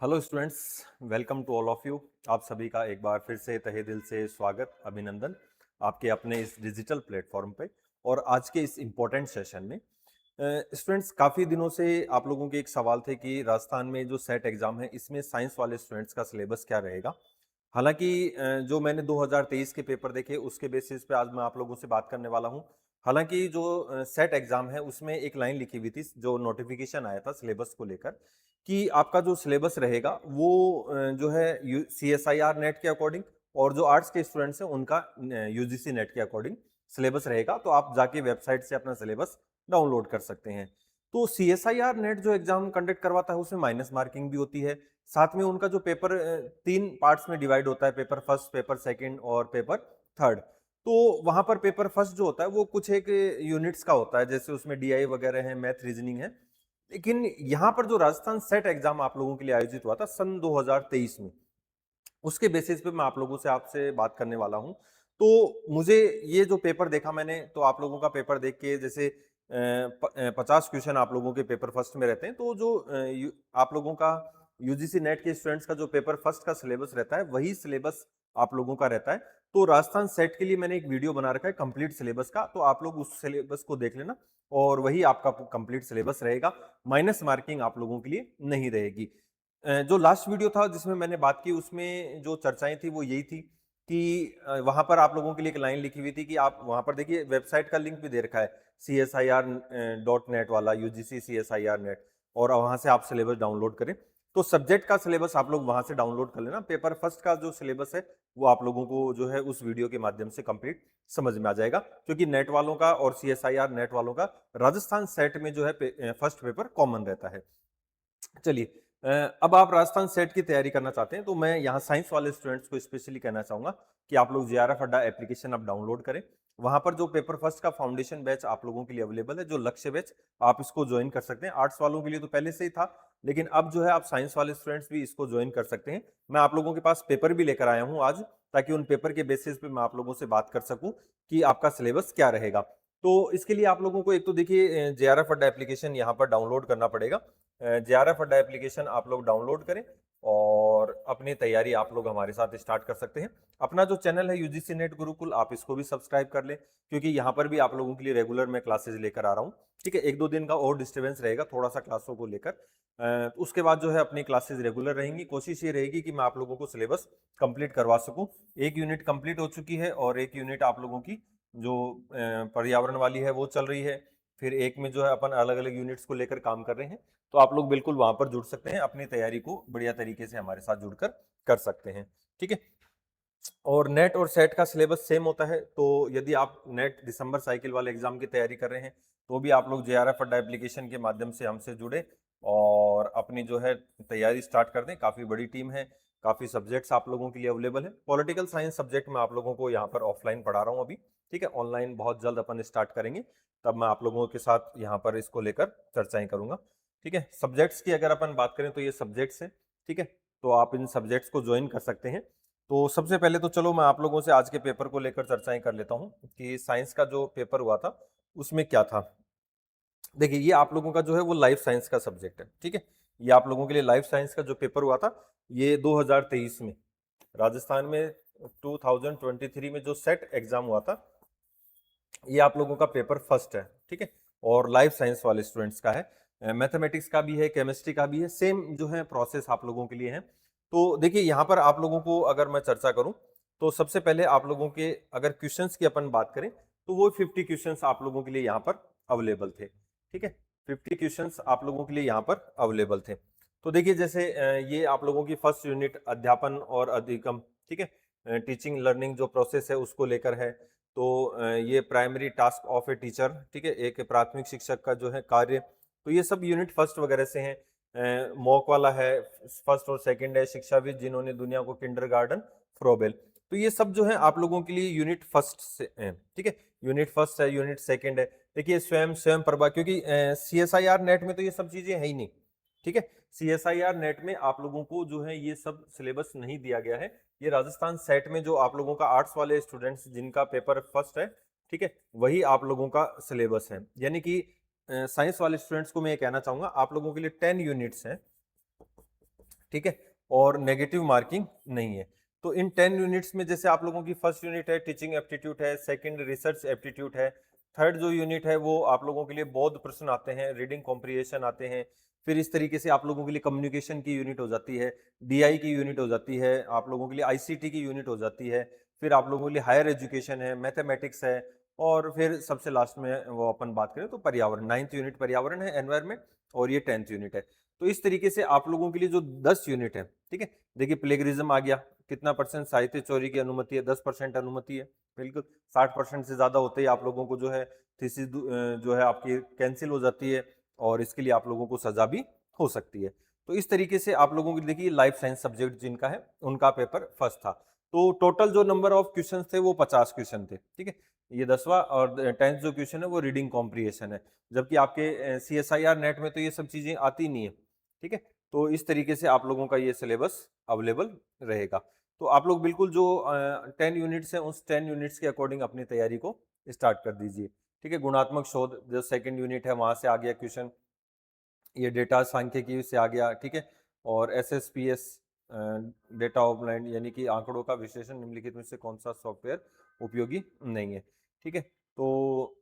Hello students, welcome to all of you. आप सभी का एक बार फिर से तहे दिल से स्वागत, अभिनंदन आपके अपने इस डिजिटल प्लेटफॉर्म पे। और आज के इस इम्पोर्टेंट सेशन में स्टूडेंट्स, काफ़ी दिनों से आप लोगों के एक सवाल थे कि राजस्थान में जो सेट एग्जाम है इसमें साइंस वाले स्टूडेंट्स का सिलेबस क्या रहेगा। हालांकि जो मैंने 2023 के पेपर देखे उसके बेसिस पे आज मैं आप लोगों से बात करने वाला हूं। हालांकि जो सेट एग्जाम है उसमें एक लाइन लिखी हुई थी, जो नोटिफिकेशन आया था सिलेबस को लेकर, कि आपका जो सिलेबस रहेगा वो जो है CSIR नेट के अकॉर्डिंग, और जो आर्ट्स के स्टूडेंट्स हैं उनका UGC नेट के अकॉर्डिंग सिलेबस रहेगा। तो आप जाके वेबसाइट से अपना सिलेबस डाउनलोड कर सकते हैं। तो CSIR नेट जो एग्जाम कंडक्ट करवाता है उसमें माइनस मार्किंग भी होती है। साथ में उनका जो पेपर 3 पार्ट्स में डिवाइड होता है, पेपर फर्स्ट, पेपर सेकंड और पेपर थर्ड। तो वहां पर पेपर फर्स्ट जो होता है वो कुछ एक यूनिट्स का होता है, जैसे उसमें DI वगैरह है, मैथ, रीजनिंग है। लेकिन यहाँ पर जो राजस्थान सेट एग्जाम आप लोगों के लिए आयोजित हुआ था सन 2023 में, उसके बेसिस पे मैं आप लोगों से आपसे बात करने वाला हूँ। तो मुझे ये जो पेपर देखा मैंने, तो आप लोगों का पेपर देख के, जैसे 50 क्वेश्चन आप लोगों के पेपर फर्स्ट में रहते हैं, तो जो आप लोगों का UGC नेट के स्टूडेंट्स का जो पेपर फर्स्ट का सिलेबस रहता है वही सिलेबस आप लोगों का रहता है। तो राजस्थान सेट के लिए मैंने एक वीडियो बना रखा है कंप्लीट सिलेबस का, तो आप लोग उस सिलेबस को देख लेना और वही आपका कंप्लीट सिलेबस रहेगा। माइनस मार्किंग आप लोगों के लिए नहीं रहेगी। जो लास्ट वीडियो था जिसमें मैंने बात की, उसमें जो चर्चाएं थी वो यही थी कि वहां पर आप लोगों के लिए एक लाइन लिखी हुई थी कि आप वहां पर देखिए, वेबसाइट का लिंक भी दे रखा है, CSIR.net वाला, UGC CSIR नेट, और वहां से आप सिलेबस डाउनलोड करें। तो सब्जेक्ट का सिलेबस आप लोग वहां से डाउनलोड कर लेना। पेपर फर्स्ट का जो सिलेबस है वो आप लोगों को जो है उस वीडियो के माध्यम से कंप्लीट समझ में आ जाएगा, क्योंकि नेट वालों का और CSIR नेट वालों का राजस्थान सेट में जो है फर्स्ट पेपर कॉमन रहता है। चलिए, अब आप राजस्थान सेट की तैयारी करना चाहते हैं तो मैं यहाँ साइंस वाले स्टूडेंट्स को स्पेशली कहना चाहूंगा कि आप लोग JRF अड्डा एप्लीकेशन आप डाउनलोड करें। वहां पर जो पेपर फर्स्ट का फाउंडेशन बैच आप लोगों के लिए अवेलेबल है, जो लक्ष्य बैच, आप इसको ज्वाइन कर सकते हैं। आर्ट्स वालों के लिए तो पहले से ही था, लेकिन अब जो है आप साइंस वाले स्टूडेंट्स भी इसको ज्वाइन कर सकते हैं। मैं आप लोगों के पास पेपर भी लेकर आया हूँ आज, ताकि उन पेपर के बेसिस पे मैं आप लोगों से बात कर सकूं कि आपका सिलेबस क्या रहेगा। तो इसके लिए आप लोगों को एक तो देखिए JRF अड्डा एप्लीकेशन यहाँ पर डाउनलोड करना पड़ेगा। JRF अड्डा एप्लीकेशन आप लोग डाउनलोड करें और अपनी तैयारी आप लोग हमारे साथ स्टार्ट कर सकते हैं। अपना जो चैनल है UGC नेट गुरुकुल, आप इसको भी सब्सक्राइब कर लें, क्योंकि यहाँ पर भी आप लोगों के लिए रेगुलर मैं क्लासेज लेकर आ रहा हूँ। ठीक है, 1-2 दिन का और डिस्टर्बेंस रहेगा थोड़ा सा क्लासों को लेकर। उसके बाद जो है अपनी क्लासेज रेगुलर रहेंगी। कोशिश ये रहेगी कि मैं आप लोगों को सिलेबस कंप्लीट करवा सकूं। एक यूनिट कंप्लीट हो चुकी है और एक यूनिट आप लोगों की जो पर्यावरण वाली है वो चल रही है। फिर एक में जो है अपन अलग अलग यूनिट्स को लेकर काम कर रहे हैं। तो आप लोग बिल्कुल वहां पर जुड़ सकते हैं, अपनी तैयारी को बढ़िया तरीके से हमारे साथ जुड़कर कर सकते हैं। ठीक है, और नेट और सेट का सिलेबस सेम होता है। तो यदि आप नेट दिसंबर साइकिल वाले एग्जाम की तैयारी कर रहे हैं तो भी आप लोग JRF अड्डा एप्लीकेशन के माध्यम से हमसे जुड़े और अपनी जो है तैयारी स्टार्ट कर दें। काफ़ी बड़ी टीम है, काफ़ी सब्जेक्ट्स आप लोगों के लिए अवेलेबल है। पॉलिटिकल साइंस सब्जेक्ट में आप लोगों को यहाँ पर ऑफलाइन पढ़ा रहा हूँ अभी। ठीक है, ऑनलाइन बहुत जल्द अपन स्टार्ट करेंगे, तब मैं आप लोगों के साथ यहाँ पर इसको लेकर चर्चाएं करूंगा। ठीक है, सब्जेक्ट्स की अगर अपन बात करें तो ये सब्जेक्ट्स हैं। ठीक है, तो आप इन सब्जेक्ट्स को ज्वाइन कर सकते हैं। तो सबसे पहले तो चलो मैं आप लोगों से आज के पेपर को लेकर चर्चाएं कर लेता हूं कि साइंस का जो पेपर हुआ था उसमें क्या था। देखिए, ये आप लोगों का जो है वो लाइफ साइंस का सब्जेक्ट है। ठीक है, ये आप लोगों के लिए लाइफ साइंस का जो पेपर हुआ था, ये 2023 में राजस्थान में 2023 में जो सेट एग्जाम हुआ था, ये आप लोगों का पेपर फर्स्ट है। ठीक है, और लाइफ साइंस वाले स्टूडेंट्स का है, मैथमेटिक्स का भी है, केमिस्ट्री का भी है, सेम जो है प्रोसेस आप लोगों के लिए है। तो देखिए, यहाँ पर आप लोगों को अगर मैं चर्चा करूं तो सबसे पहले आप लोगों के अगर क्वेश्चंस की अपन बात करें तो वो 50 क्वेश्चंस आप लोगों के लिए यहाँ पर अवेलेबल थे। ठीक है, 50 क्वेश्चंस आप लोगों के लिए यहाँ पर अवेलेबल थे। तो देखिए, जैसे ये आप लोगों की फर्स्ट यूनिट अध्यापन और अधिगम, ठीक है, टीचिंग लर्निंग जो प्रोसेस है उसको लेकर है। तो ये primary task of a teacher, ठीक है, एक प्राथमिक शिक्षक का जो है कार्य, तो ये सब यूनिट फर्स्ट वगैरह से हैं। मॉक वाला है, फर्स्ट और सेकंड है, शिक्षाविद जिन्होंने दुनिया को किंडरगार्टन, फ्रोबेल। तो ये सब जो है आप लोगों के लिए यूनिट फर्स्ट से है। ठीक है, यूनिट फर्स्ट है, यूनिट सेकंड है। देखिए, स्वयं स्वयं प्रभा, क्योंकि CSIR नेट में तो ये सब चीजें है ही नहीं। ठीक है, CSIR नेट में आप लोगों को जो है ये सब सिलेबस नहीं दिया गया है। ये राजस्थान सेट में जो आप लोगों का आर्ट्स वाले स्टूडेंट्स जिनका पेपर फर्स्ट है, ठीक है, वही आप लोगों का सिलेबस है। यानी कि साइंस वाले स्टूडेंट्स को मैं ये कहना चाहूंगा, आप लोगों के लिए 10 यूनिट्स हैं। ठीक है, और नेगेटिव मार्किंग नहीं है। तो इन 10 यूनिट्स में जैसे आप लोगों की फर्स्ट यूनिट है टीचिंग एप्टीट्यूड है, सेकंड रिसर्च एप्टीट्यूड है, थर्ड जो यूनिट है वो आप लोगों के लिए बौद्ध प्रश्न आते हैं, रीडिंग कॉम्प्रिहेंशन आते हैं, फिर इस तरीके से आप लोगों के लिए कम्युनिकेशन की यूनिट हो जाती है, डीआई की यूनिट हो जाती है, आप लोगों के लिए आईसीटी की यूनिट हो जाती है, फिर आप लोगों के लिए हायर एजुकेशन है, मैथमेटिक्स है, और फिर सबसे लास्ट में वो अपन बात करें तो पर्यावरण, 9th यूनिट पर्यावरण है, एनवायरमेंट, और ये 10th यूनिट है। तो इस तरीके से आप लोगों के लिए जो 10 यूनिट है, ठीक है, देखिए प्लेगरिज्म आ गया, कितना परसेंट साहित्य चोरी की अनुमति है, 10% अनुमति है, बिल्कुल 60% से ज्यादा होते ही आप लोगों को जो है थीसिस जो है आपकी कैंसिल हो जाती है, और इसके लिए आप लोगों को सजा भी हो सकती है। तो इस तरीके से आप लोगों की देखिए लाइफ साइंस सब्जेक्ट जिनका है उनका पेपर फर्स्ट था। तो टोटल जो नंबर ऑफ क्वेश्चन थे वो 50 क्वेश्चन थे, ठीक है, ये 10वां, और 10th जो क्वेश्चन है वो रीडिंग कॉम्प्रिहेंशन है, जबकि आपके CSIR नेट में तो ये सब चीजें आती नहीं है, ठीक है। तो इस तरीके से आप लोगों का ये सिलेबस अवेलेबल रहेगा। तो आप लोग बिल्कुल जो 10 यूनिट्स हैं उस 10 यूनिट्स के अकॉर्डिंग अपनी तैयारी को स्टार्ट कर दीजिए, ठीक है। गुणात्मक शोध जो सेकंड यूनिट है वहां से आ गया क्वेश्चन, ये डेटा सांख्यिकी से आ गया, ठीक है, और SSPS डेटा ऑफलाइन यानी कि आंकड़ों का विश्लेषण निम्नलिखित में से कौन सा सॉफ्टवेयर उपयोगी नहीं है, ठीक है। तो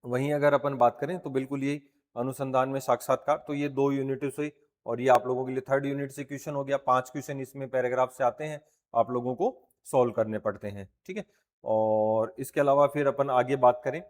वहीं अगर अपन बात करें तो बिल्कुल यही अनुसंधान में साक्षात्कार, तो ये 2 यूनिट से, और ये आप लोगों के लिए थर्ड यूनिट से क्वेश्चन हो गया, 5 क्वेश्चन इसमें पैराग्राफ से आते हैं, आप लोगों को सॉल्व करने पड़ते हैं, ठीक है। और इसके अलावा फिर अपन आगे बात करें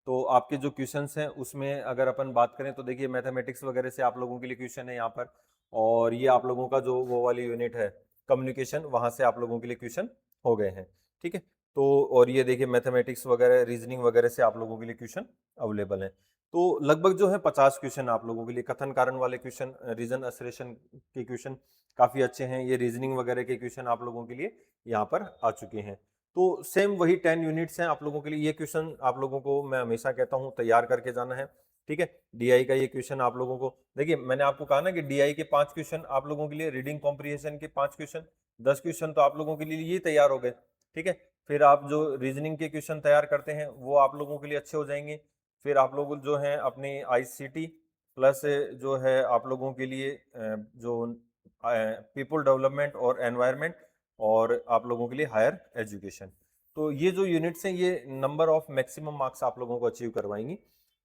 तो आपके जो क्वेश्चंस हैं उसमें अगर अपन बात करें तो देखिए मैथमेटिक्स वगैरह से आप लोगों के लिए क्वेश्चन है यहाँ पर, और ये आप लोगों का जो वो वाली यूनिट है कम्युनिकेशन, वहां से आप लोगों के लिए क्वेश्चन हो गए हैं, ठीक है। तो और ये देखिए मैथमेटिक्स वगैरह रीजनिंग वगैरह से आप लोगों के लिए क्वेश्चन अवेलेबल है। तो लगभग जो है 50 क्वेश्चन आप लोगों के लिए, कथन कारण वाले क्वेश्चन, रीजन असरेशन के क्वेश्चन काफी अच्छे हैं, ये रीजनिंग वगैरह के क्वेश्चन आप लोगों के लिए यहाँ पर आ चुके हैं। तो सेम वही 10 यूनिट्स हैं आप लोगों के लिए, ये क्वेश्चन आप लोगों को मैं हमेशा कहता हूँ तैयार करके जाना है, ठीक है। डीआई का ये क्वेश्चन आप लोगों को, देखिए मैंने आपको कहा ना कि डीआई के 5 क्वेश्चन आप लोगों के लिए, रीडिंग कॉम्प्रिहेंशन के 5 क्वेश्चन, 10 क्वेश्चन तो आप लोगों के लिए ये तैयार हो गए, ठीक है। फिर आप जो रीजनिंग के क्वेश्चन तैयार करते हैं वो आप लोगों के लिए अच्छे हो जाएंगे। फिर आप लोग जो हैं अपनी आईसीटी प्लस जो है आप लोगों के लिए जो पीपल डेवलपमेंट और एनवायरनमेंट, और आप लोगों के लिए हायर एजुकेशन, तो ये जो यूनिट्स हैं ये नंबर ऑफ मैक्सिमम मार्क्स आप लोगों को अचीव करवाएंगी।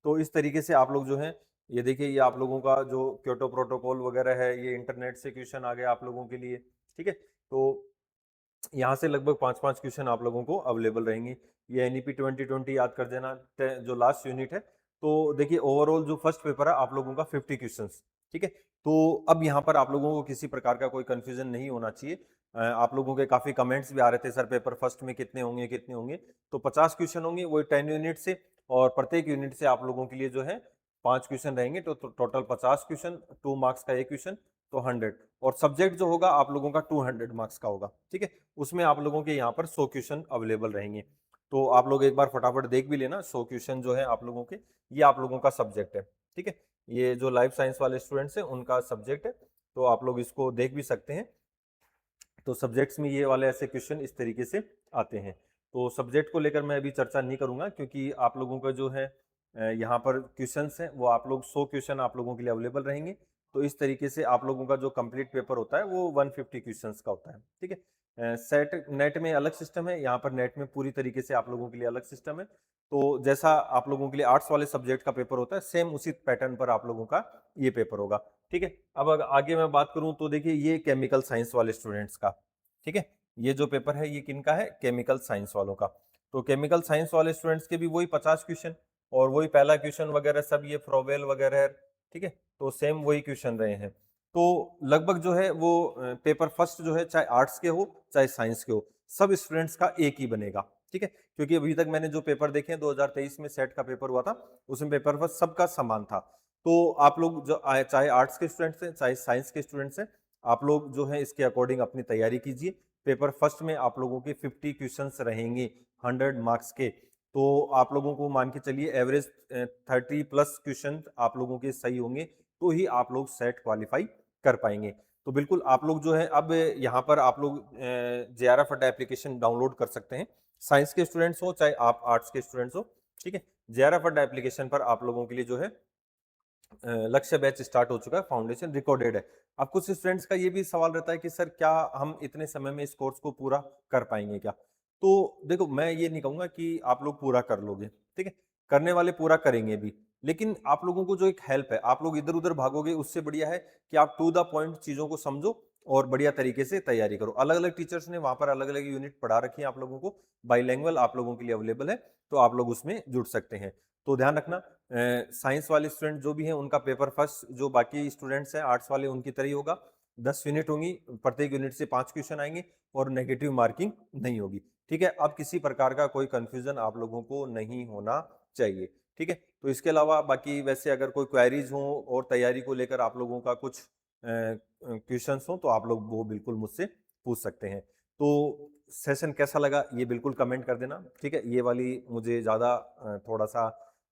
तो इस तरीके से आप लोग जो हैं, ये देखिए ये आप लोगों का जो क्योटो प्रोटोकॉल वगैरह है, ये इंटरनेट से क्वेश्चन आ गया आप लोगों के लिए, ठीक है। तो यहाँ से लगभग 5-5 क्वेश्चन आप लोगों को अवेलेबल रहेंगी। ये NEP 2020 याद कर देना, जो लास्ट यूनिट है। तो देखिए ओवरऑल जो फर्स्ट पेपर है आप लोगों का 50 क्वेश्चंस, ठीक है। तो अब यहाँ पर आप लोगों को किसी प्रकार का कोई कंफ्यूजन नहीं होना चाहिए। आप लोगों के काफी कमेंट्स भी आ रहे थे, सर पेपर फर्स्ट में कितने होंगे कितने होंगे, तो 50 क्वेश्चन होंगे, वही 10 यूनिट से, और प्रत्येक यूनिट से आप लोगों के लिए जो है 5 क्वेश्चन रहेंगे, तो टोटल 50 क्वेश्चन, 2 मार्क्स का एक क्वेश्चन, तो 100, और सब्जेक्ट जो होगा आप लोगों का 200 मार्क्स का होगा, ठीक है। उसमें आप लोगों के यहाँ पर 100 क्वेश्चन अवेलेबल रहेंगे। तो आप लोग एक बार फटाफट देख भी लेना, 100 क्वेश्चन जो है आप लोगों के, ये आप लोगों का सब्जेक्ट है, ठीक है। ये जो लाइफ साइंस वाले स्टूडेंट्स हैं उनका सब्जेक्ट है, तो आप लोग इसको देख भी सकते हैं। तो सब्जेक्ट्स में ये वाले ऐसे क्वेश्चन इस तरीके से आते हैं। तो सब्जेक्ट को लेकर मैं अभी चर्चा नहीं करूंगा, क्योंकि आप लोगों का जो है यहाँ पर क्वेश्चंस हैं वो आप लोग 100 क्वेश्चन आप लोगों के लिए अवेलेबल रहेंगे। तो इस तरीके से आप लोगों का जो कंप्लीट पेपर होता है वो 150 क्वेश्चंस का होता है, ठीक है। सेट नेट में अलग सिस्टम है, यहाँ पर नेट में पूरी तरीके से आप लोगों के लिए अलग सिस्टम है। तो जैसा आप लोगों के लिए आर्ट्स वाले सब्जेक्ट का पेपर होता है, सेम उसी पैटर्न पर आप लोगों का ये पेपर होगा, ठीक है। अब अगर आगे मैं बात करूं तो देखिए ये केमिकल साइंस वाले स्टूडेंट्स का, ठीक है, ये जो पेपर है ये किनका है, केमिकल साइंस वालों का। तो केमिकल साइंस वाले स्टूडेंट्स के भी वही 50 क्वेश्चन, और वही पहला क्वेश्चन वगैरह सब ये फ्रोवेल वगैरह, ठीक है। तो सेम वही क्वेश्चन रहे हैं। तो लगभग जो है वो पेपर फर्स्ट जो है, चाहे आर्ट्स के हो चाहे साइंस के हो, सब स्टूडेंट्स का एक ही बनेगा, ठीक है। क्योंकि अभी तक मैंने जो पेपर देखे हैं 2023 में सेट का पेपर हुआ था, उसमें पेपर फर्स्ट सबका समान था। तो आप लोग जो चाहे आर्ट्स के स्टूडेंट्स हैं चाहे साइंस के स्टूडेंट्स हैं, आप लोग जो है इसके अकॉर्डिंग अपनी तैयारी कीजिए। पेपर फर्स्ट में आप लोगों के 50 क्वेश्चंस रहेंगे 100 मार्क्स के। तो आप लोगों को मान के चलिए एवरेज 30 प्लस क्वेश्चन आप लोगों के सही होंगे, तो ही आप लोग सेट क्वालिफाई कर पाएंगे। तो बिल्कुल आप लोग जो है अब यहाँ पर आप लोग JRF अड्डा एप्लीकेशन डाउनलोड कर सकते हैं, साइंस के स्टूडेंट्स हो चाहे आप आर्ट्स के स्टूडेंट्स हो, ठीक है। JRF अड्डा एप्लीकेशन पर आप लोगों के लिए जो है लक्ष्य बैच स्टार्ट हो चुका है, फाउंडेशन रिकॉर्डेड है। अब कुछ स्टूडेंट्स का ये भी सवाल रहता है कि सर क्या हम इतने समय में इस कोर्स को पूरा कर पाएंगे क्या? तो देखो, मैं ये नहीं कहूंगा कि आप लोग पूरा कर लोगे, ठीक है, करने वाले पूरा करेंगे भी, लेकिन आप लोगों को जो एक हेल्प है, आप लोग इधर उधर भागोगे उससे बढ़िया है कि आप टू द पॉइंट चीजों को समझो और बढ़िया तरीके से तैयारी करो। अलग अलग टीचर्स ने वहां पर अलग अलग यूनिट पढ़ा रखी है आप लोगों को, बाईलैंग्वेल आप लोगों के लिए अवेलेबल है, तो आप लोग उसमें जुड़ सकते हैं। तो ध्यान रखना, साइंस वाले स्टूडेंट जो भी हैं उनका पेपर फर्स्ट जो बाकी स्टूडेंट्स हैं आर्ट्स वाले उनकी तरह ही होगा। 10 यूनिट होंगी, प्रत्येक यूनिट से 5 क्वेश्चन आएंगे और नेगेटिव मार्किंग नहीं होगी। ठीक है, अब किसी प्रकार का कोई कंफ्यूजन आप लोगों को नहीं होना चाहिए। ठीक है, तो इसके अलावा बाकी वैसे अगर कोई क्वेरीज हो और तैयारी को लेकर आप लोगों का कुछ क्वेश्चंस हो तो आप लोग वो बिल्कुल मुझसे पूछ सकते हैं। तो सेशन कैसा लगा ये बिल्कुल कमेंट कर देना। ठीक है, ये वाली मुझे ज़्यादा थोड़ा सा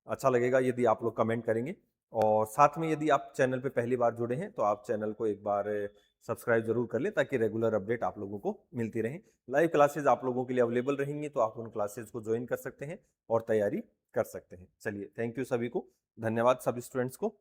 अच्छा लगेगा यदि आप लोग कमेंट करेंगे। और साथ में यदि आप चैनल पे पहली बार जुड़े हैं तो आप चैनल को एक बार सब्सक्राइब जरूर कर लें ताकि रेगुलर अपडेट आप लोगों को मिलती रहे। लाइव क्लासेस आप लोगों के लिए अवेलेबल रहेंगी तो आप उन क्लासेस को ज्वाइन कर सकते हैं और तैयारी कर सकते हैं। चलिए, थैंक यू सभी को, धन्यवाद सभी स्टूडेंट्स को।